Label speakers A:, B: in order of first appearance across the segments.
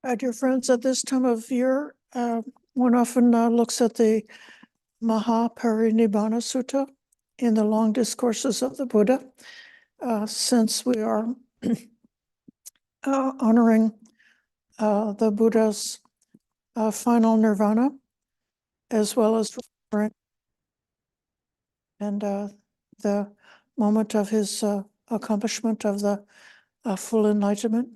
A: Dear friends, at this time of year, one often looks at the Mahaparinibbana Sutta in the long discourses of the Buddha, since we are honoring the Buddha's final nirvana, as well as and the moment of his accomplishment of the full enlightenment.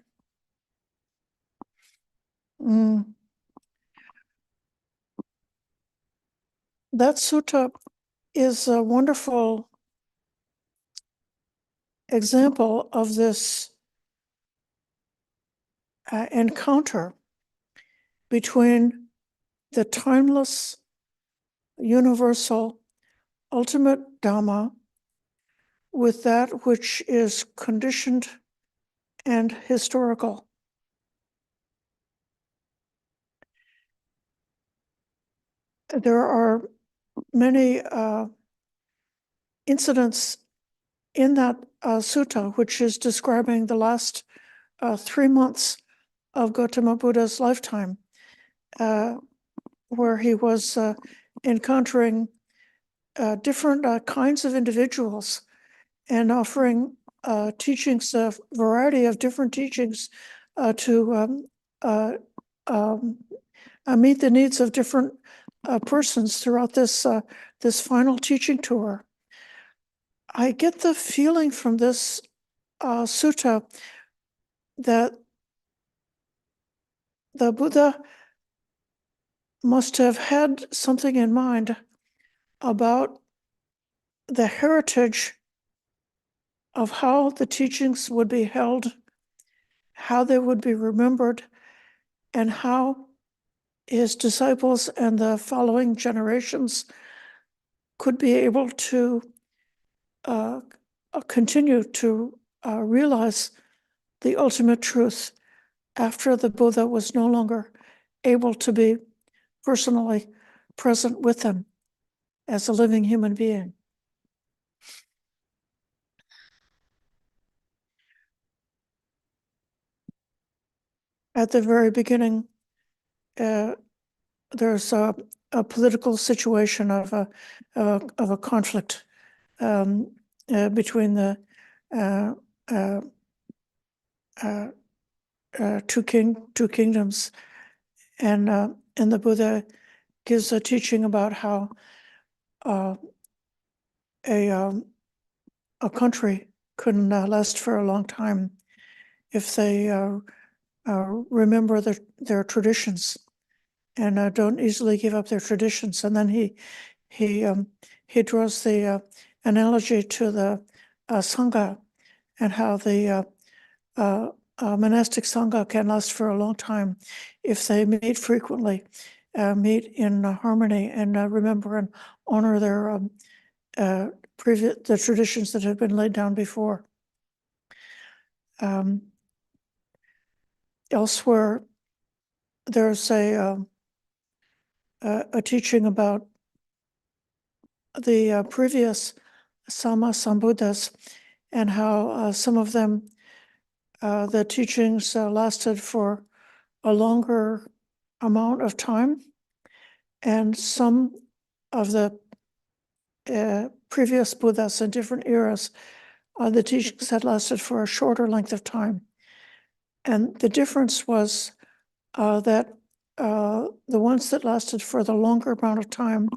A: That sutta is a wonderful example of this encounter between the timeless, universal, ultimate Dhamma with that which is conditioned and historical. There are many incidents in that sutta, which is describing the last 3 months of Gautama Buddha's lifetime, where he was encountering different kinds of individuals and offering teachings, a variety of different teachings to meet the needs of different persons throughout this final teaching tour. I get the feeling from this sutta that the Buddha must have had something in mind about the heritage of how the teachings would be held, how they would be remembered, and how his disciples and the following generations could be able to continue to realize the ultimate truth after the Buddha was no longer able to be personally present with them as a living human being. At the very beginning, there's a political situation of a conflict between the two kingdoms, and the Buddha gives a teaching about how a country couldn't last for a long time if they remember their traditions and don't easily give up their traditions. And then he draws the analogy to the Sangha and how the monastic Sangha can last for a long time if they meet frequently, meet in harmony, and remember and honor their the traditions that have been laid down before. Elsewhere, there's a teaching about the previous Sammasambuddhas and how some of them, the teachings lasted for a longer amount of time, and some of the previous Buddhas in different eras, the teachings had lasted for a shorter length of time. And the difference was that the ones that lasted for the longer amount of time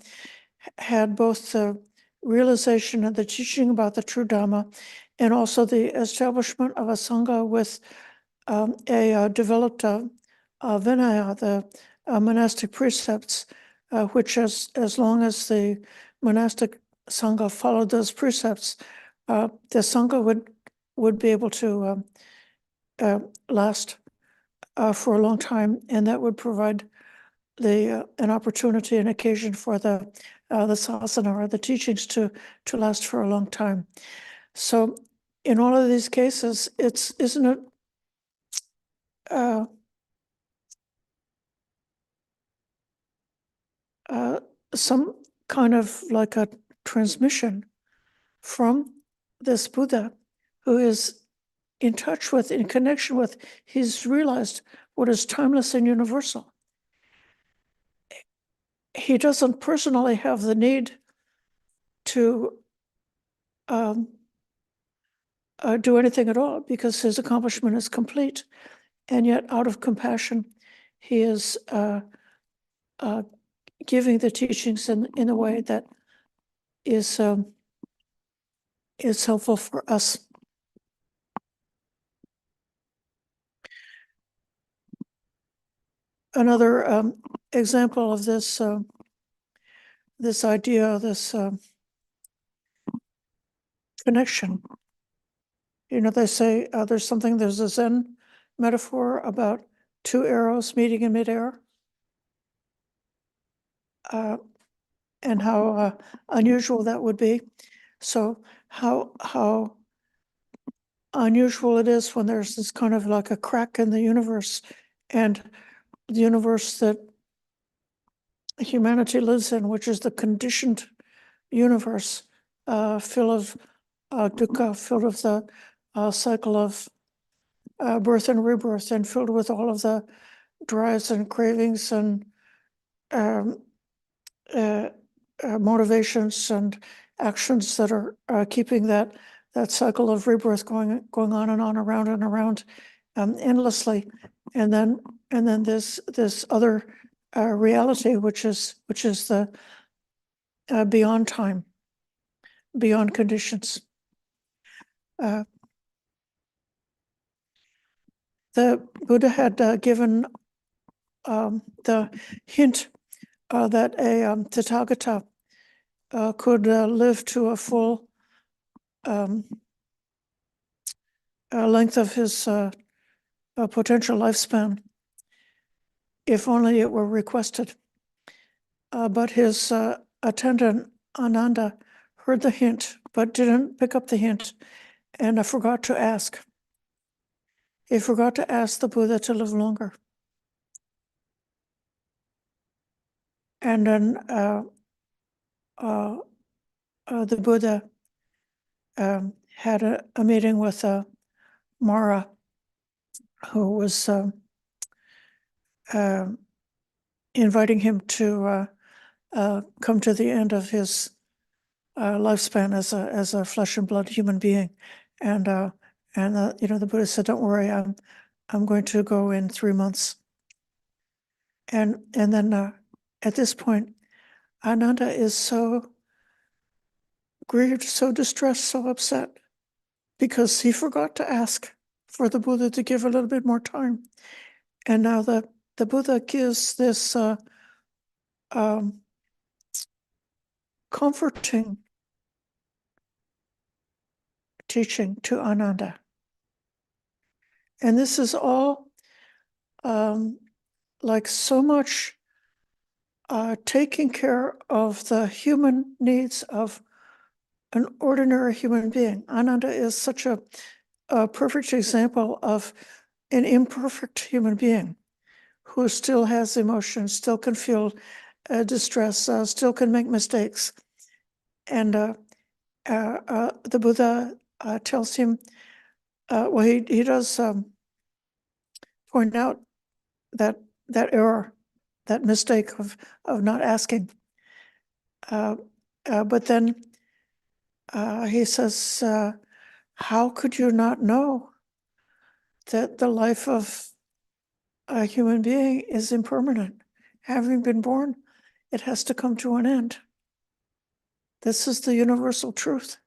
A: had both the realization of the teaching about the true Dhamma and also the establishment of a Sangha with a developed Vinaya, the monastic precepts, which as long as the monastic Sangha followed those precepts, the Sangha would be able to last for a long time, and that would provide an opportunity and occasion for the sasana or the teachings to last for a long time. So in all of these cases, isn't it some kind of like a transmission from this Buddha, who is in touch with, in connection with, he's realized what is timeless and universal. He doesn't personally have the need to do anything at all because his accomplishment is complete. And yet, out of compassion, he is giving the teachings in a way that is helpful for us. Another example of this this idea, this connection. You know, they say there's a Zen metaphor about two arrows meeting in midair, and how unusual that would be. So how unusual it is when there's this kind of like a crack in the universe, and the universe that humanity lives in, which is the conditioned universe, full of dukkha, filled with the cycle of birth and rebirth, and filled with all of the drives and cravings and motivations and actions that are keeping that cycle of rebirth going on and on, around and around, endlessly. And then this other reality, which is the beyond time, beyond conditions. The Buddha had given the hint that a Tathagata could live to a full length of his potential lifespan, if only it were requested. But his attendant, Ananda, heard the hint, but didn't pick up the hint, and forgot to ask. He forgot to ask the Buddha to live longer. And then the Buddha had a meeting with Mara, who was inviting him to come to the end of his lifespan as a flesh and blood human being. And you know, the Buddha said, "Don't worry, I'm going to go in 3 months." And then at this point, Ananda is so grieved, so distressed, so upset, because he forgot to ask for the Buddha to give a little bit more time. And now the Buddha gives this comforting teaching to Ananda. And this is all like so much taking care of the human needs of an ordinary human being. Ananda is such a perfect example of an imperfect human being who still has emotions, still can feel distress, still can make mistakes. And the Buddha tells him, well, he does point out that error, that mistake of not asking. But then he says, how could you not know that the life of a human being is impermanent? Having been born, it has to come to an end. This is the universal truth.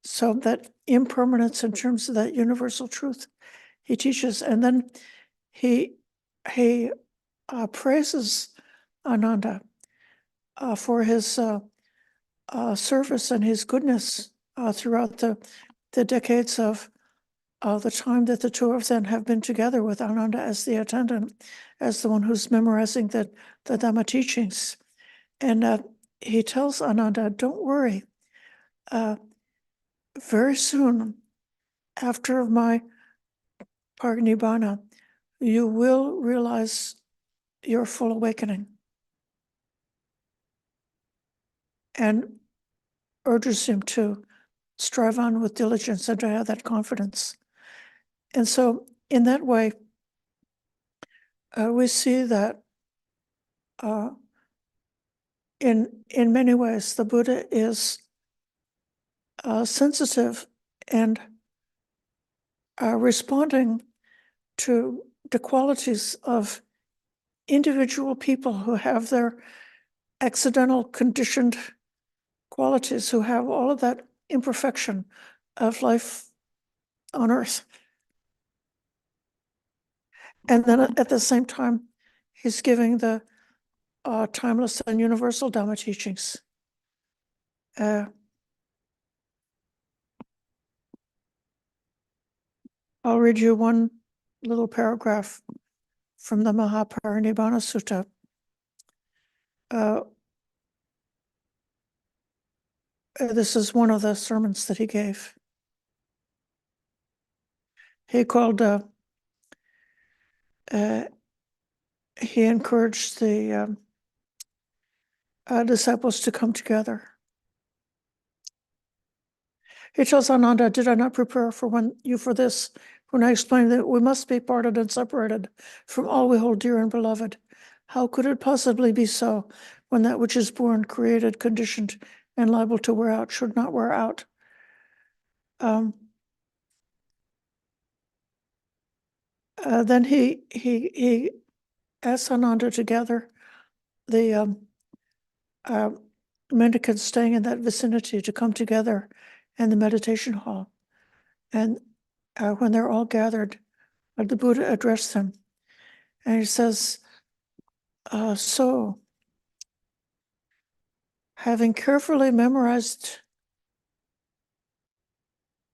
A: So that impermanence, in terms of that universal truth, he teaches. And then he praises Ananda for his service and his goodness throughout the decades of the time that the two of them have been together, with Ananda as the attendant, as the one who's memorizing the Dhamma teachings. And he tells Ananda, don't worry, very soon after my parinibbana, you will realize your full awakening. And urges him to strive on with diligence and to have that confidence. And so in that way, we see that in many ways, the Buddha is sensitive and responding to the qualities of individual people who have their accidental conditioned qualities, who have all of that imperfection of life on earth. And then at the same time, he's giving the timeless and universal Dhamma teachings. I'll read you one little paragraph from the Mahaparinibbana Sutta. This is one of the sermons that he gave. He encouraged the disciples to come together. He tells Ananda, did I not prepare you for this when I explained that we must be parted and separated from all we hold dear and beloved? How could it possibly be so when that which is born, created, conditioned, and liable to wear out should not wear out? Then he asks Ananda to gather the mendicants staying in that vicinity to come together in the meditation hall. And when they're all gathered, the Buddha addressed them. And he says, so, having carefully memorized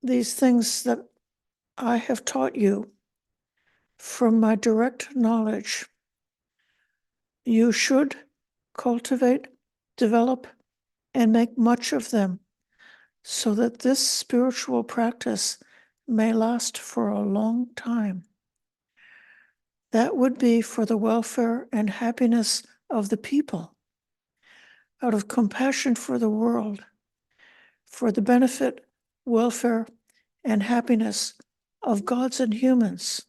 A: these things that I have taught you from my direct knowledge, you should cultivate, develop, and make much of them so that this spiritual practice may last for a long time. That would be for the welfare and happiness of the people, out of compassion for the world, for the benefit, welfare, and happiness of gods and humans.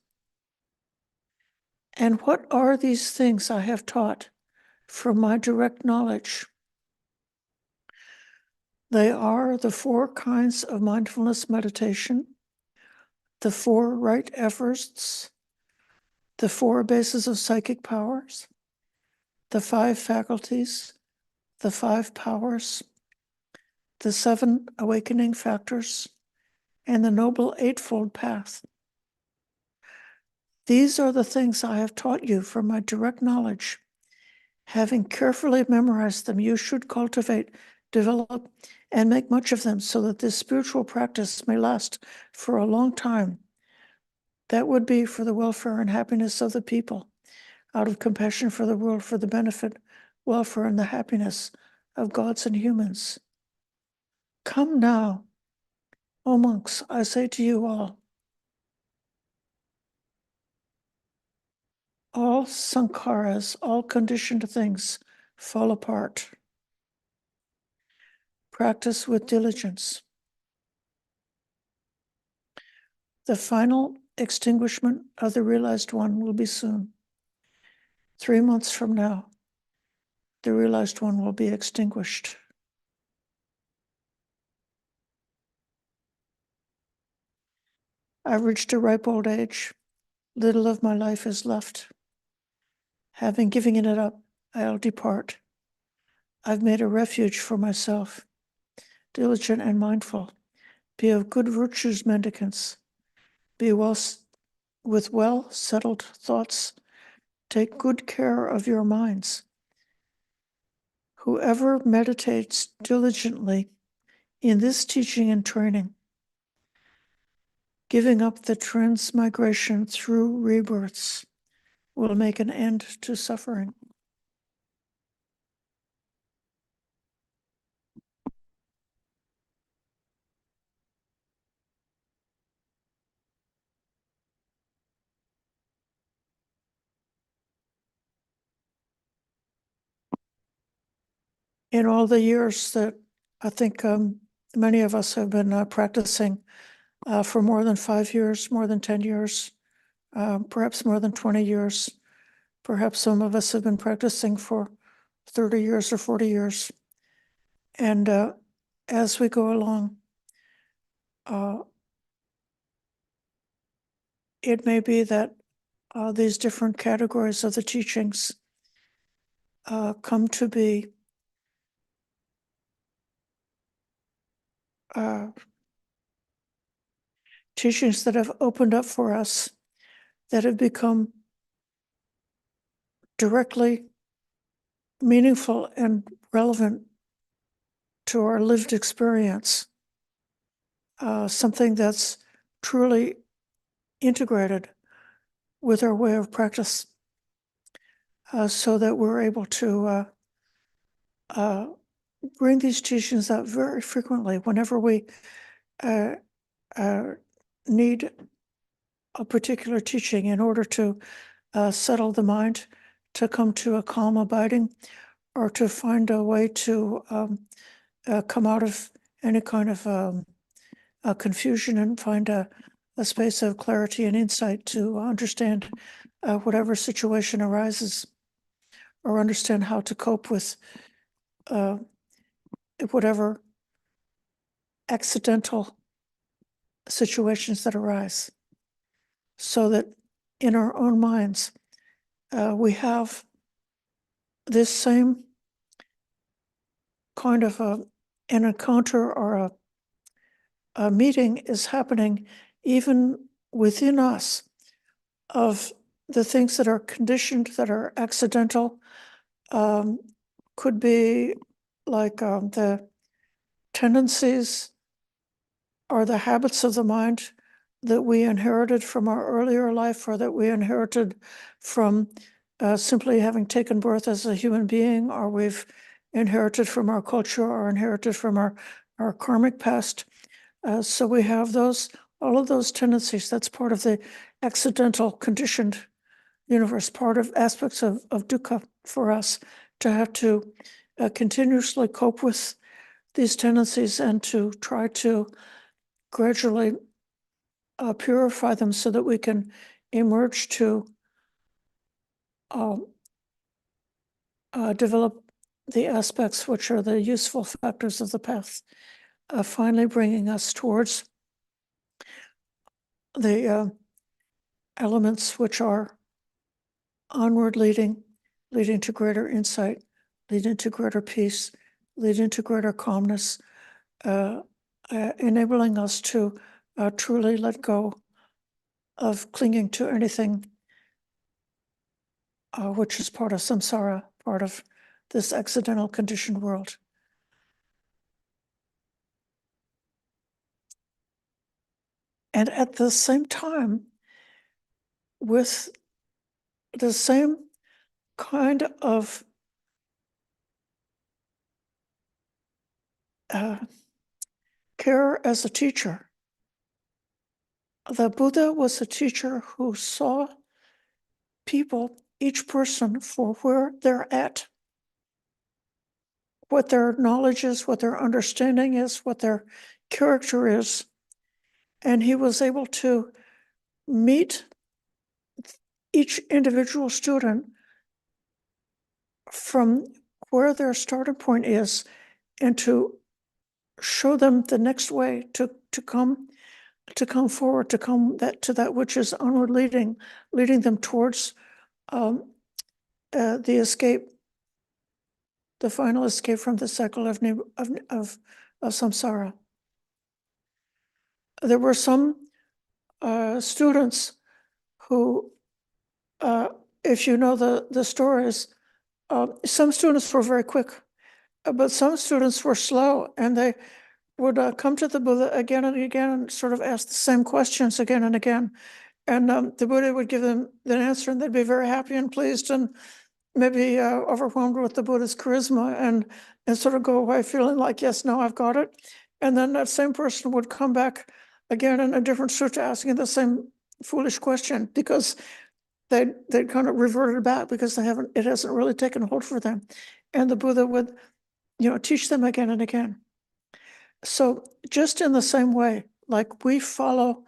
A: And what are these things I have taught from my direct knowledge? They are the 4 kinds of mindfulness meditation, the 4 right efforts, the 4 bases of psychic powers, the 5 faculties, the 5 powers, the 7 awakening factors, and the Noble Eightfold Path. These are the things I have taught you from my direct knowledge. Having carefully memorized them, you should cultivate, develop, and make much of them so that this spiritual practice may last for a long time. That would be for the welfare and happiness of the people, out of compassion for the world, for the benefit, welfare, and the happiness of gods and humans. Come now, O monks, I say to you all sankharas, all conditioned things, fall apart. Practice with diligence. The final extinguishment of the realized one will be soon. 3 months from now, the realized one will be extinguished. I've reached a ripe old age. Little of my life is left. Having given it up, I'll depart. I've made a refuge for myself, diligent and mindful. Be of good virtues, mendicants. Be with well-settled thoughts. Take good care of your minds. Whoever meditates diligently in this teaching and training, giving up the transmigration through rebirths, will make an end to suffering. In all the years that I think many of us have been practicing for more than 5 years, more than 10 years, perhaps more than 20 years. Perhaps some of us have been practicing for 30 years or 40 years. And as we go along, it may be that these different categories of the teachings come to be teachings that have opened up for us, that have become directly meaningful and relevant to our lived experience, something that's truly integrated with our way of practice, so that we're able to bring these teachings out very frequently whenever we need a particular teaching in order to settle the mind, to come to a calm abiding, or to find a way to come out of any kind of confusion and find a space of clarity and insight to understand whatever situation arises, or understand how to cope with whatever accidental situations that arise, so that in our own minds we have this same kind of an encounter or a meeting is happening even within us, of the things that are conditioned, that are accidental, could be like the tendencies or the habits of the mind that we inherited from our earlier life, or that we inherited from simply having taken birth as a human being, or we've inherited from our culture, or inherited from our karmic past. So we have all of those tendencies. That's part of the accidental conditioned universe, part of aspects of dukkha for us, to have to continuously cope with these tendencies and to try to gradually purify them so that we can emerge to develop the aspects which are the useful factors of the path, finally bringing us towards the elements which are onward leading to greater insight, leading to greater peace, leading to greater calmness, enabling us to truly let go of clinging to anything which is part of samsara, part of this accidental conditioned world. And at the same time, with the same kind of care as a teacher, the Buddha was a teacher who saw people, each person, for where they're at, what their knowledge is, what their understanding is, what their character is. And he was able to meet each individual student from where their starting point is, and to show them the next way to come forward, to come to that which is onward leading them towards the escape, the final escape from the cycle of samsara. There were some students who, if you know the stories, some students were very quick, but some students were slow, and they would come to the Buddha again and again and sort of ask the same questions again and again. And the Buddha would give them the answer, and they'd be very happy and pleased and maybe overwhelmed with the Buddha's charisma, and sort of go away feeling like, yes, now I've got it. And then that same person would come back again in a different sutta asking the same foolish question, because they kind of reverted back because it hasn't really taken hold for them. And the Buddha would, teach them again and again. So just in the same way, like we follow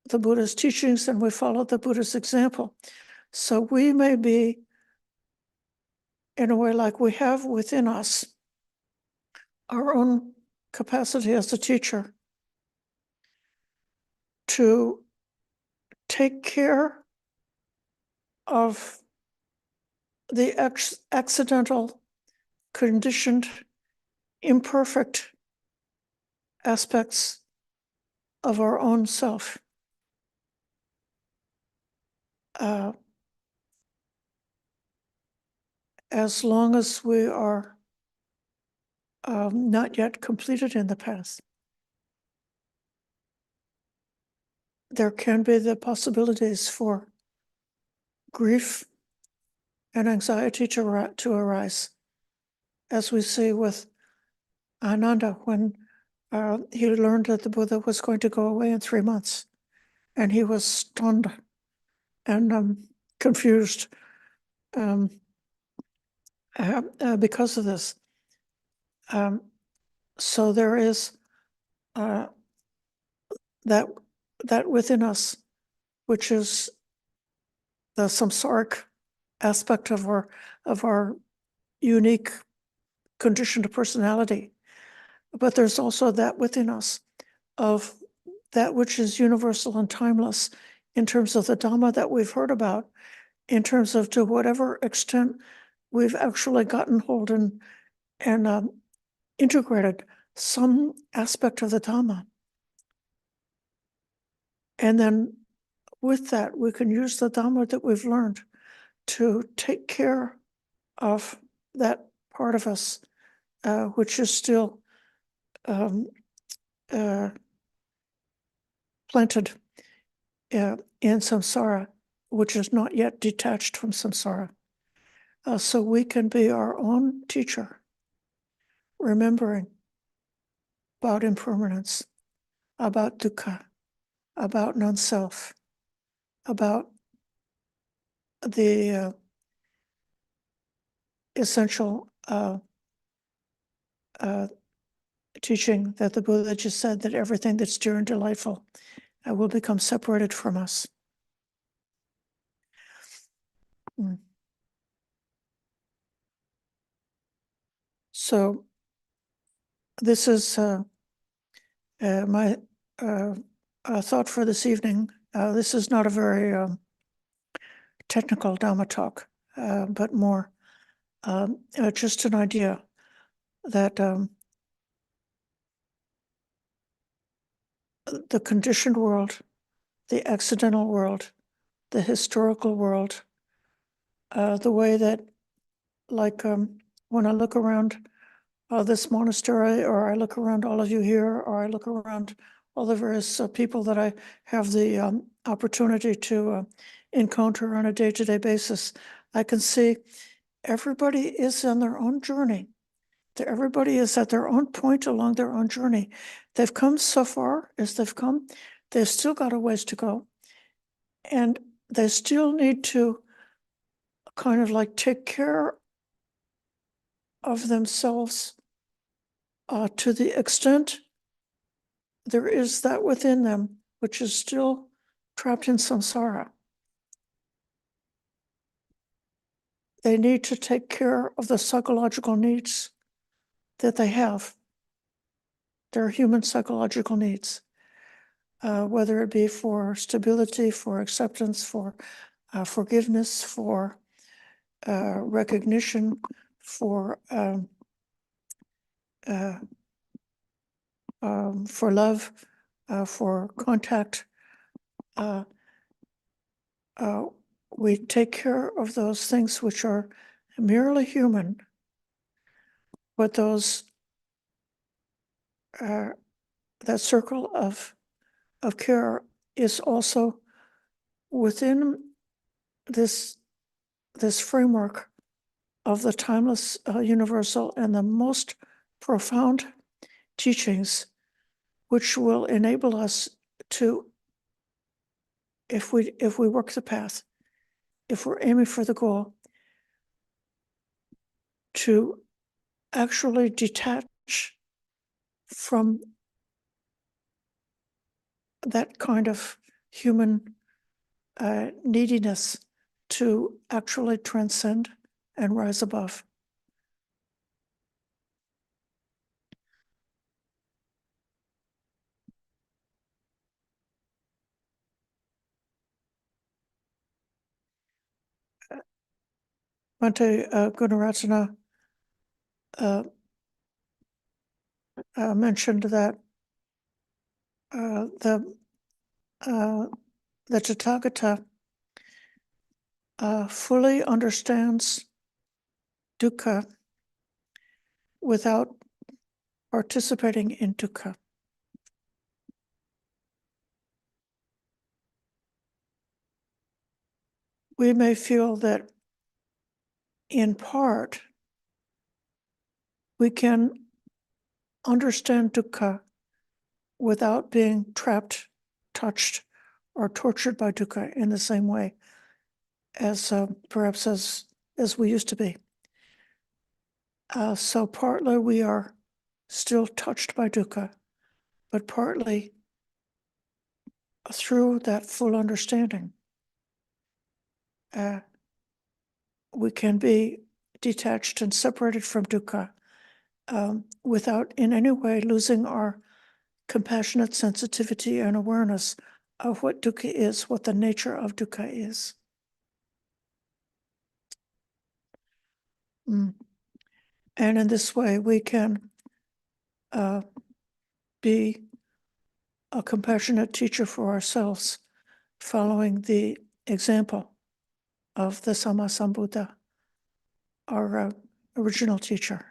A: the Buddha's teachings and we follow the Buddha's example. So we may be, in a way, like we have within us our own capacity as a teacher to take care of the accidental, conditioned, imperfect aspects of our own self. As long as we are not yet completed in the path, there can be the possibilities for grief and anxiety to arise, as we see with Ananda when he learned that the Buddha was going to go away in 3 months, and he was stunned and confused because of this. So there is that within us, which is the samsaric aspect of our unique conditioned personality. But there's also that within us of that which is universal and timeless in terms of the Dhamma that we've heard about, in terms of to whatever extent we've actually gotten hold and integrated some aspect of the Dhamma. And then with that, we can use the Dhamma that we've learned to take care of that part of us, which is still planted in samsara, which is not yet detached from samsara. So we can be our own teacher, remembering about impermanence, about dukkha, about non-self, about the essential teaching that the Buddha just said, that everything that's dear and delightful will become separated from us. So this is my thought for this evening. This is not a very technical Dhamma talk, but more just an idea that the conditioned world, the accidental world, the historical world, the way that, like when I look around this monastery, or I look around all of you here, or I look around all the various people that I have the opportunity to encounter on a day-to-day basis, I can see everybody is on their own journey. Everybody is at their own point along their own journey. They've come so far as they've come. They've still got a ways to go. And they still need to kind of like take care of themselves to the extent there is that within them which is still trapped in samsara. They need to take care of the psychological needs that they have, their human psychological needs, whether it be for stability, for acceptance, for forgiveness, for recognition, for love, for contact. We take care of those things which are merely human, but those that circle of care is also within this framework of the timeless, universal, and the most profound teachings, which will enable us to, if we work the path, if we're aiming for the goal, to actually detach from that kind of human neediness to actually transcend and rise above. Bhante Gunaratana mentioned that the Tathagata fully understands dukkha without participating in dukkha. We may feel that in part we can understand dukkha without being trapped, touched, or tortured by dukkha in the same way as perhaps as we used to be. So partly we are still touched by dukkha, but partly through that full understanding, we can be detached and separated from dukkha without in any way losing our compassionate sensitivity and awareness of what dukkha is, what the nature of dukkha is. And in this way, we can be a compassionate teacher for ourselves, following the example of the Sammasambuddha, our original teacher.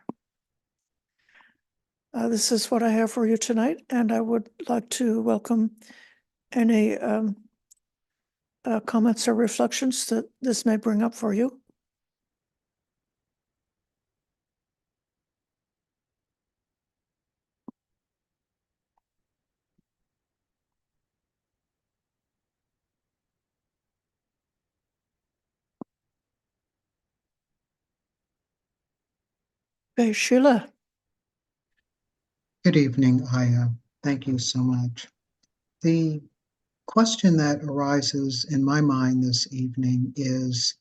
A: This is what I have for you tonight, and I would like to welcome any comments or reflections that this may bring up for you. Okay, Sheila.
B: Good evening, Ayya. Thank you so much. The question that arises in my mind this evening is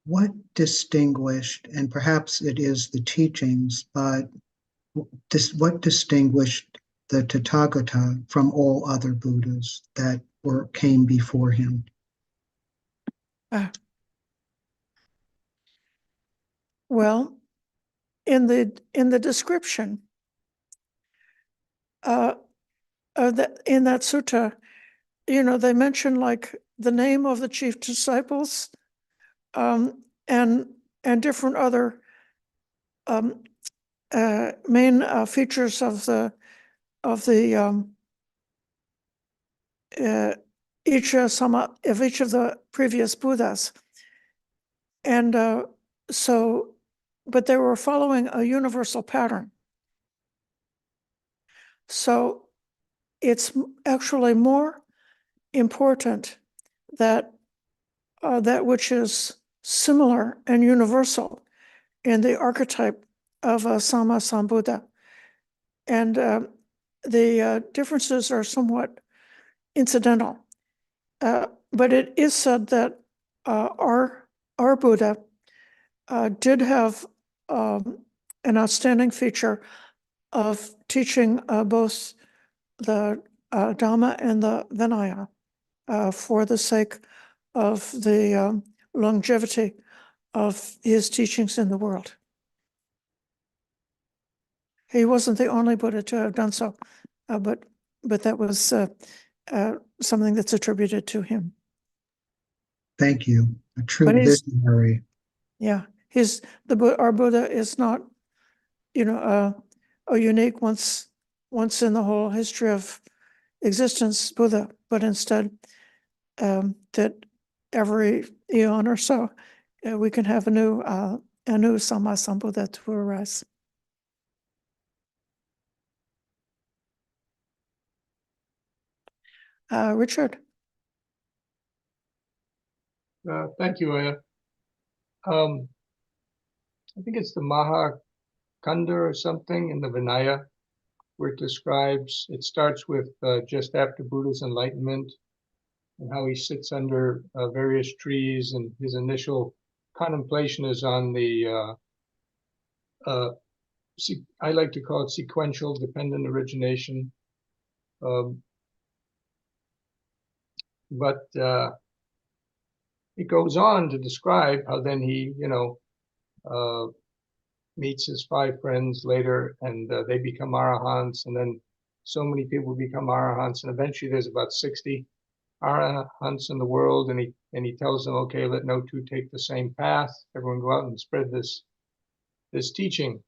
B: what distinguished, and perhaps it is the teachings, but what distinguished the Tathagata from all other Buddhas that came before him?
A: Well, in the description in that sutta, they mention like the name of the chief disciples, and different other main features of each of the previous Buddhas, and but they were following a universal pattern. So it's actually more important that that which is similar and universal in the archetype of a Sammasambuddha. And the differences are somewhat incidental. But it is said that our Buddha did have an outstanding feature of teaching both the Dhamma and the Vinaya for the sake of the longevity of his teachings in the world. He wasn't the only Buddha to have done so, but that was something that's attributed to him.
B: Thank you. A true visionary.
A: Yeah, our Buddha is not, a unique once in the whole history of existence Buddha, but instead that every eon or so we can have a new Sammasambuddha to arise. Richard.
C: Thank you, Ayya. I think it's the Mahakanda or something in the Vinaya where it describes, it starts with just after Buddha's enlightenment and how he sits under various trees, and his initial contemplation is on the, I like to call it sequential dependent origination. But it goes on to describe how then he, meets his 5 friends later, and they become arahants, and then so many people become arahants, and eventually there's about 60 arahants in the world, and he tells them, okay, let no two take the same path. Everyone go out and spread this teaching.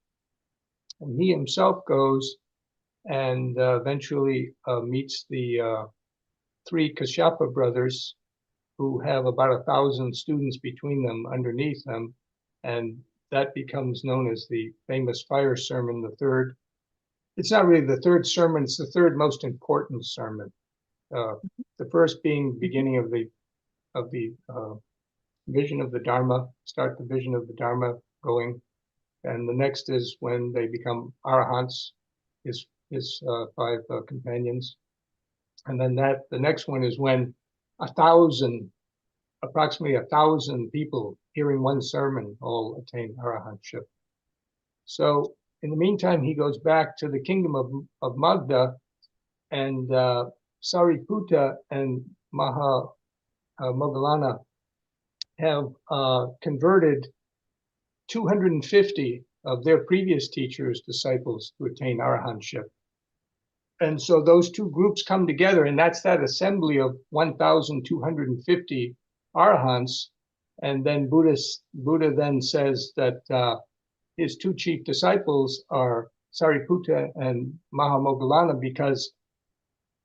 C: And he himself goes and eventually meets the 3 Kashyapa brothers, who have about 1,000 students between them, underneath them, and that becomes known as the famous fire sermon, the third. It's not really the third sermon, it's the third most important sermon. The first being beginning of the vision of the Dharma, start the vision of the Dharma going. And the next is when they become arahants, his 5 companions. And then the next one is when approximately 1,000 people hearing one sermon all attain arahantship. So in the meantime, he goes back to the kingdom of Magda, and Sariputta and Moggallana have converted 250 of their previous teachers' disciples to attain arahantship. And so those 2 groups come together, and that's that assembly of 1,250 arahants. And then Buddha then says that his 2 chief disciples are Sariputta and Mahamoggallana, because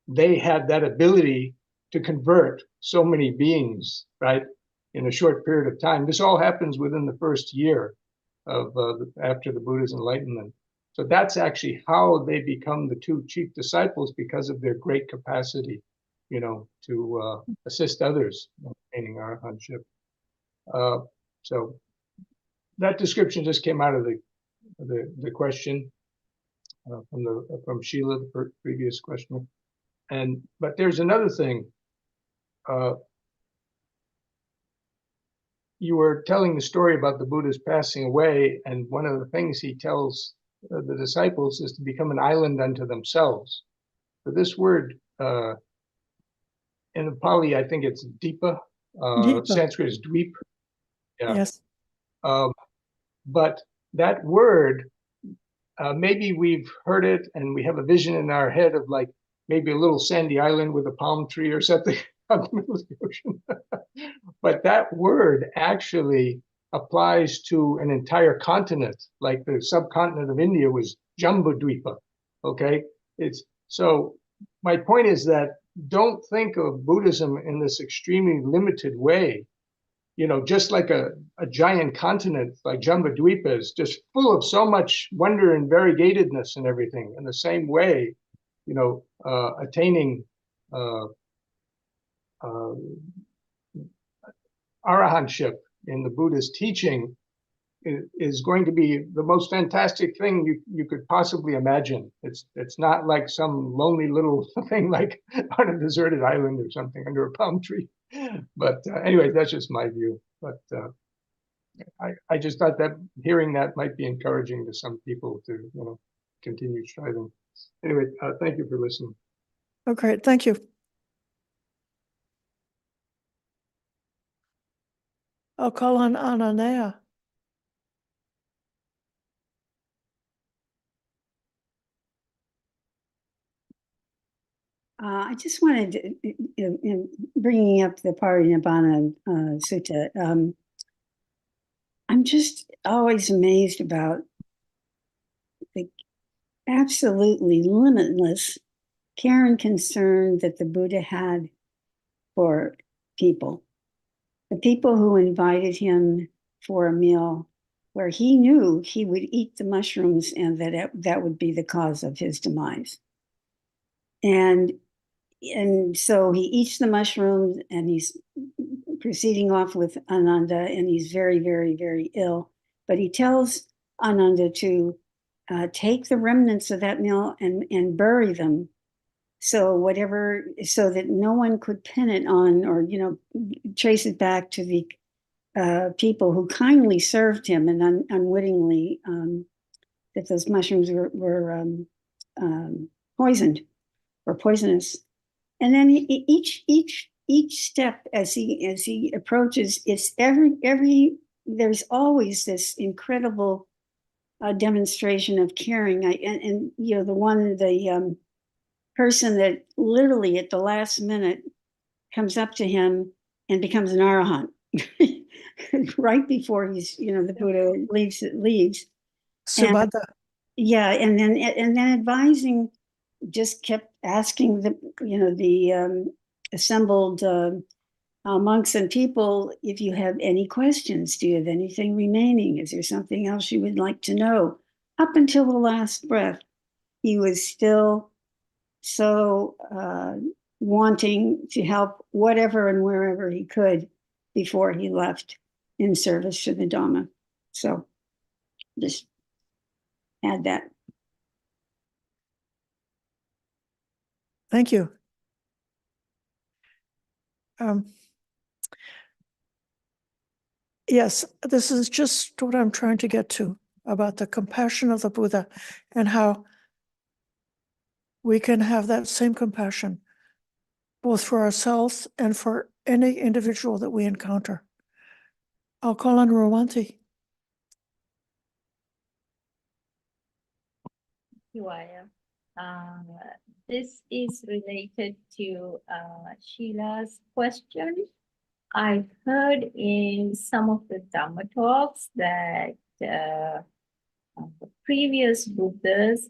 C: they had that ability to convert so many beings, right, in a short period of time. This all happens within the first year of after the Buddha's enlightenment. So that's actually how they become the 2 chief disciples, because of their great capacity, to assist others in attaining arahantship. So that description just came out of the question from Sheila, the previous questioner. But there's another thing. You were telling the story about the Buddha's passing away, and one of the things he tells the disciples is to become an island unto themselves. So this word in the Pali, I think it's Deepa.
A: Deepa.
C: Sanskrit is Dweep. Yeah.
A: Yes.
C: But that word, maybe we've heard it and we have a vision in our head of like maybe a little sandy island with a palm tree or something out in the middle of the ocean. But that word actually applies to an entire continent, like the subcontinent of India was Jambudvipa. Okay, so my point is that don't think of Buddhism in this extremely limited way. Just like a giant continent like Jambudvipa is just full of so much wonder and variegatedness and everything. In the same way, attaining arahantship in the Buddha's teaching is going to be the most fantastic thing you could possibly imagine. It's not like some lonely little thing like on a deserted island or something under a palm tree. But anyway, that's just my view. But I just thought that hearing that might be encouraging to some people to continue striving. Anyway, thank you for listening.
A: Okay, thank you. I'll call on Ananea.
D: I just wanted to, bringing up the Parinibbana Sutta, I'm just always amazed about the absolutely limitless care and concern that the Buddha had for people. The people who invited him for a meal where he knew he would eat the mushrooms and that would be the cause of his demise. And so he eats the mushrooms and he's proceeding off with Ananda, and he's very, very, very ill. But he tells Ananda to take the remnants of that meal and bury them. So that no one could pin it on or, trace it back to the people who kindly served him and unwittingly that those mushrooms were poisoned or poisonous. And then each step as he approaches, it's there's always this incredible demonstration of caring. The person that literally at the last minute comes up to him and becomes an arahant right before the Buddha leaves.
A: Subhadra.
D: And then advising, just kept asking the assembled monks and people, if you have any questions, do you have anything remaining? Is there something else you would like to know? Up until the last breath, he was still so wanting to help whatever and wherever he could before he left in service to the Dhamma. So just add that.
A: Thank you. Yes, this is just what I'm trying to get to about the compassion of the Buddha and how we can have that same compassion both for ourselves and for any individual that we encounter. I'll call on Rowanti.
E: Ayya. This is related to Sheila's question. I heard in some of the Dhamma talks that previous Buddhas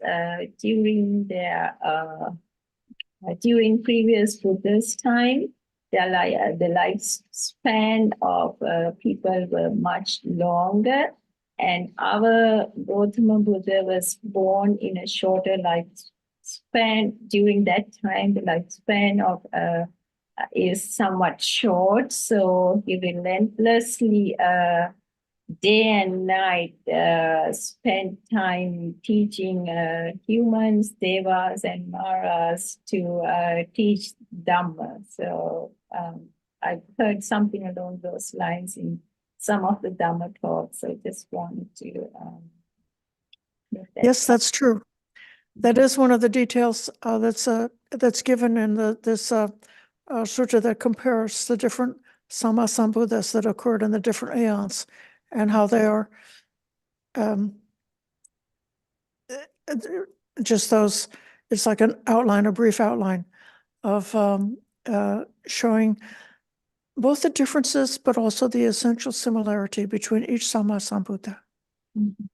E: during previous Buddhas' time, the lifespan of people were much longer, and our Gautama Buddha was born in a shorter lifespan. During that time, the lifespan of is somewhat short, so he relentlessly day and night spent time teaching humans, devas, and maras to teach Dhamma. So I've heard something along those lines in some of the Dhamma talks. I just wanted to
A: Yes, that's true. That is one of the details that's given in this sutta that compares the different Sammasambuddhas that occurred in the different aeons and how they are just those. It's like an outline, a brief outline of showing both the differences, but also the essential similarity between each Sammasambuddha.
E: Mm-hmm.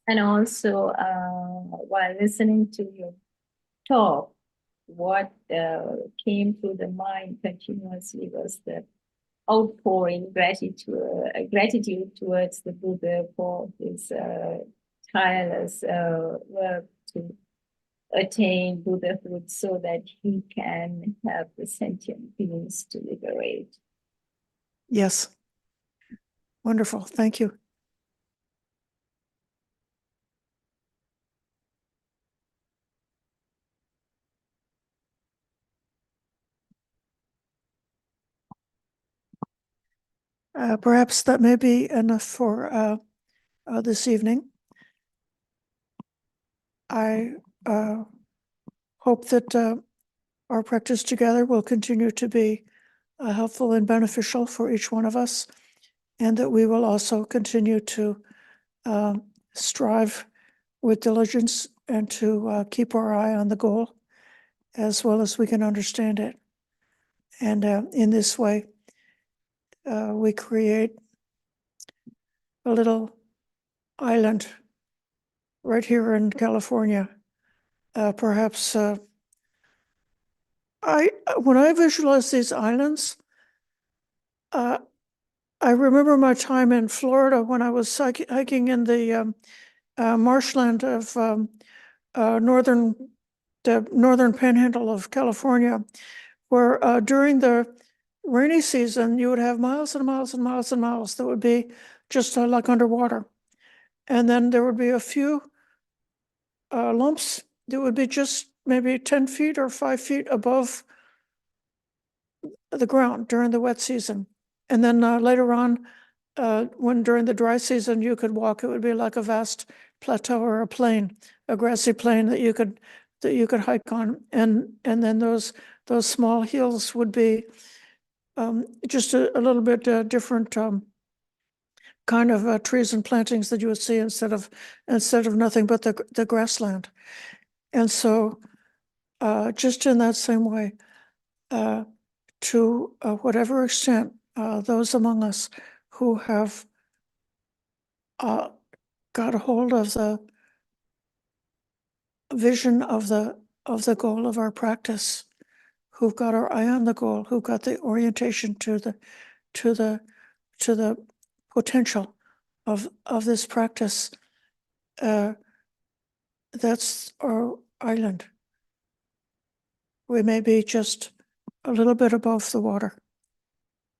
E: And also, while listening to your talk, what came to the mind continuously was the outpouring gratitude towards the Buddha for his tireless work to attain Buddhahood so that he can help the sentient beings to liberate.
A: Yes. Wonderful. Thank you. Perhaps that may be enough for this evening. I hope that our practice together will continue to be helpful and beneficial for each one of us, and that we will also continue to strive with diligence and to keep our eye on the goal as well as we can understand it. And in this way, we create a little island right here in California. Perhaps when I visualize these islands, I remember my time in Florida when I was hiking in the marshland of the northern panhandle of California, where during the rainy season, you would have miles and miles and miles and miles that would be just like underwater. And then there would be a few lumps that would be just maybe 10 feet or 5 feet above the ground during the wet season. And then later on, when during the dry season you could walk, it would be like a vast plateau or a plain, a grassy plain that you could hike on. And then those small hills would be just a little bit different kind of trees and plantings that you would see instead of nothing but the grassland. And so just in that same way, to whatever extent those among us who have got a hold of the vision of the goal of our practice, who've got our eye on the goal, who've got the orientation to the potential of this practice, that's our island. We may be just a little bit above the water,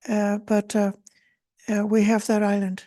A: but we have that island.